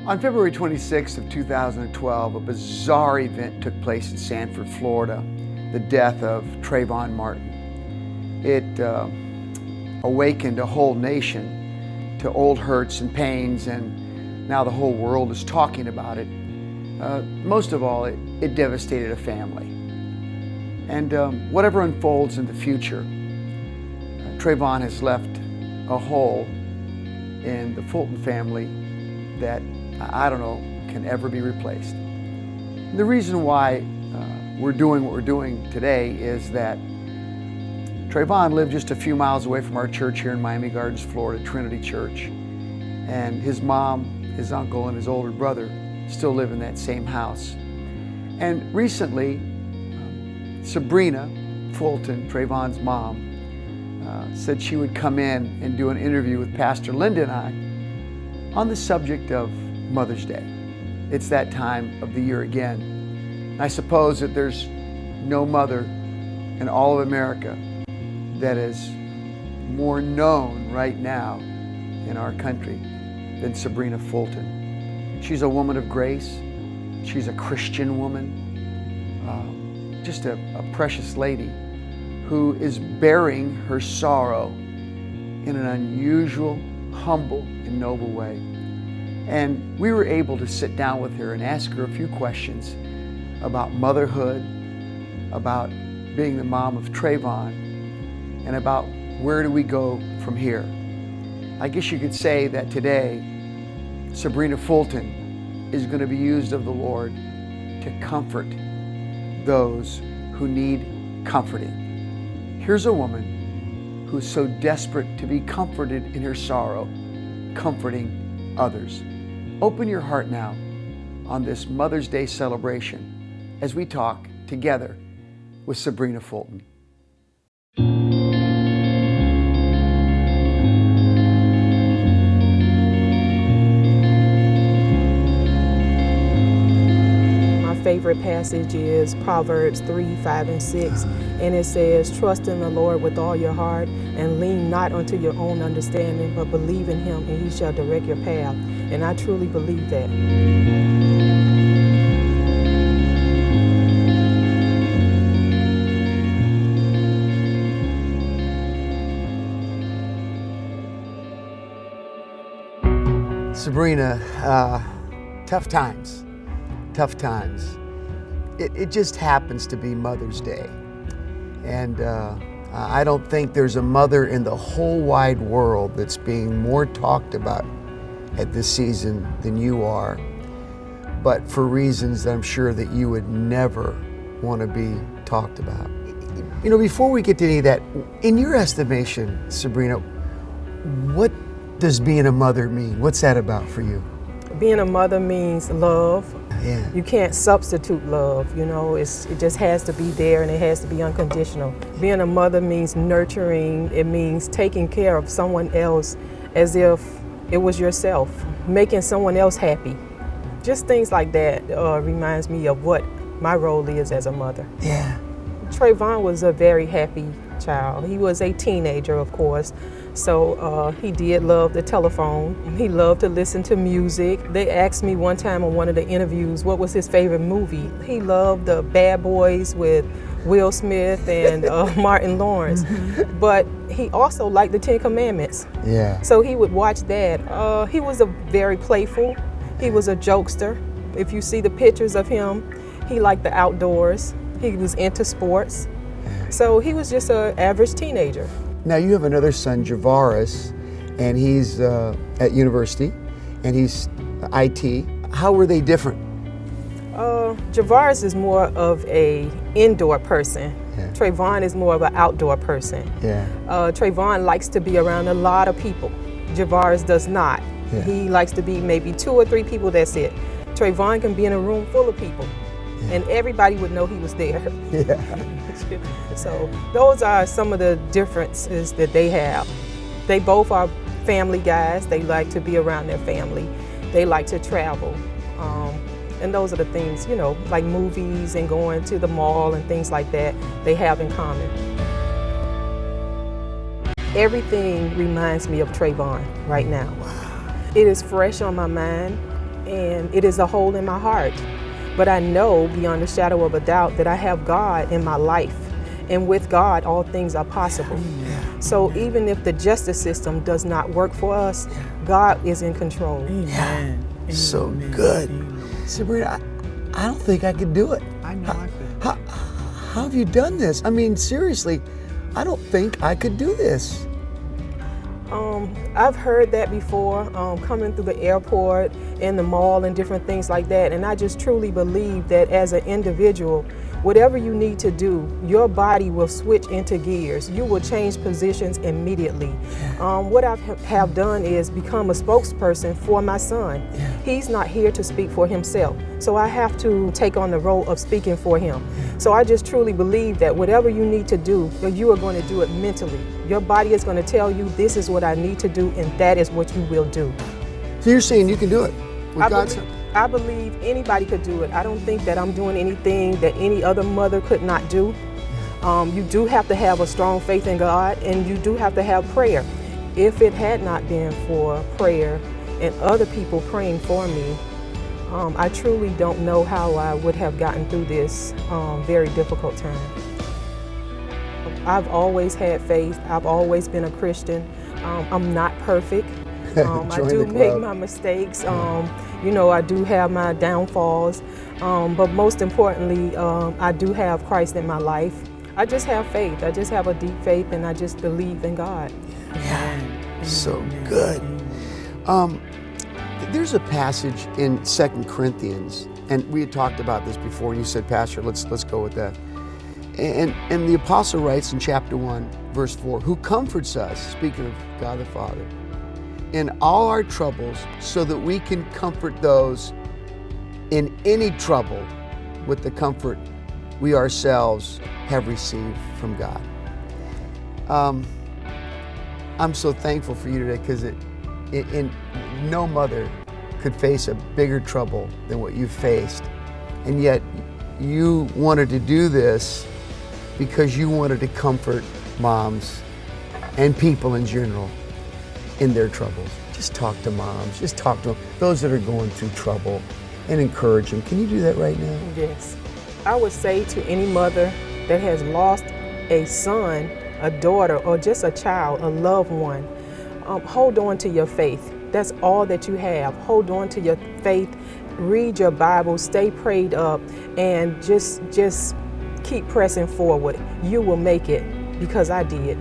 On February 26th of 2012, a bizarre event took place in Sanford, Florida, the death of Trayvon Martin. It awakened a whole nation to old hurts and pains, and now the whole world is talking about it. Most of all, it devastated a family. And whatever unfolds in the future, Trayvon has left a hole in the Fulton family that I don't know can ever be replaced. And the reason why we're doing what we're doing today is that Trayvon lived just a few miles away from our church here in Miami Gardens, Florida, Trinity Church. And his mom, his uncle, and his older brother still live in that same house. And recently, Sybrina Fulton, Trayvon's mom, said she would come in and do an interview with Pastor Linda and I on the subject of Mother's Day. It's that time of the year again. And I suppose that there's no mother in all of America that is more known right now in our country than Sybrina Fulton. She's a woman of grace. She's a Christian woman, just a precious lady who is bearing her sorrow in an unusual, humble, and noble way. And we were able to sit down with her and ask her a few questions about motherhood, about being the mom of Trayvon, and about where do we go from here. I guess you could say that today, Sybrina Fulton is going to be used of the Lord to comfort those who need comforting. Here's a woman who's so desperate to be comforted in her sorrow, comforting others. Open your heart now on this Mother's Day celebration as we talk together with Sybrina Fulton. Favorite passage is Proverbs 3, 5, and 6, and it says, "Trust in the Lord with all your heart, and lean not unto your own understanding, but believe in Him, and He shall direct your path." And I truly believe that. Sybrina, tough times. It just happens to be Mother's Day. And I don't think there's a mother in the whole wide world that's being more talked about at this season than you are, but for reasons that I'm sure that you would never want to be talked about. You know, before we get to any of that, in your estimation, Sybrina, what does being a mother mean? What's that about for you? Being a mother means love. Yeah. You can't substitute love, you know, it just has to be there, and it has to be unconditional. Being a mother means nurturing. It means taking care of someone else as if it was yourself, making someone else happy. Just things like that reminds me of what my role is as a mother. Yeah. Trayvon was a very happy child. He was a teenager, of course, so he did love the telephone. He loved to listen to music. They asked me one time on one of the interviews what was his favorite movie. He loved the Bad Boys with Will Smith and Martin Lawrence, but he also liked the Ten Commandments. Yeah. So he would watch that. He was a very playful. He was a jokester. If you see the pictures of him, he liked the outdoors. He was into sports. So he was just an average teenager. Now you have another son, Javaris, and he's at university, and he's IT. How were they different? Javaris is more of a indoor person. Yeah. Trayvon is more of an outdoor person. Yeah. Trayvon likes to be around a lot of people. Javaris does not. Yeah. He likes to be maybe 2 or 3 people, that's it. Trayvon can be in a room full of people, and everybody would know he was there. Yeah. So those are some of the differences that they have. They both are family guys. They like to be around their family. They like to travel. And those are the things, you know, like movies and going to the mall and things like that, they have in common. Everything reminds me of Trayvon right now. It is fresh on my mind, and it is a hole in my heart. But I know beyond a shadow of a doubt that I have God in my life, and with God, all things are possible. So even if the justice system does not work for us, God is in control. So good. Sybrina, I don't think I could do it. I know I could. How have you done this? I mean, seriously, I don't think I could do this. I've heard that before, coming through the airport, in the mall, and different things like that. And I just truly believe that as an individual, whatever you need to do, your body will switch into gears. You will change positions immediately. What I have done is become a spokesperson for my son. He's not here to speak for himself, so I have to take on the role of speaking for him. So I just truly believe that whatever you need to do, you are going to do it mentally. Your body is going to tell you, this is what I need to do, and that is what you will do. So you're saying you can do it with God's help? I believe anybody could do it. I don't think that I'm doing anything that any other mother could not do. You do have to have a strong faith in God, and you do have to have prayer. If it had not been for prayer and other people praying for me, I truly don't know how I would have gotten through this very difficult time. I've always had faith. I've always been a Christian. I'm not perfect. I do make my mistakes. I do have my downfalls. But most importantly, I do have Christ in my life. I just have faith. I just have a deep faith, and I just believe in God. So good. There's a passage in 2 Corinthians, and we had talked about this before, and you said, Pastor, let's go with that. And the apostle writes in chapter 1, verse 4, who comforts us, speaking of God the Father, in all our troubles, so that we can comfort those in any trouble with the comfort we ourselves have received from God. I'm so thankful for you today, because no mother could face a bigger trouble than what you've faced. And yet you wanted to do this because you wanted to comfort moms and people in general in their troubles. Just talk to moms, just talk to them, those that are going through trouble, and encourage them. Can you do that right now? Yes. I would say to any mother that has lost a son, a daughter, or just a child, a loved one, hold on to your faith. That's all that you have. Hold on to your faith, read your Bible, stay prayed up, and just keep pressing forward. You will make it, because I did.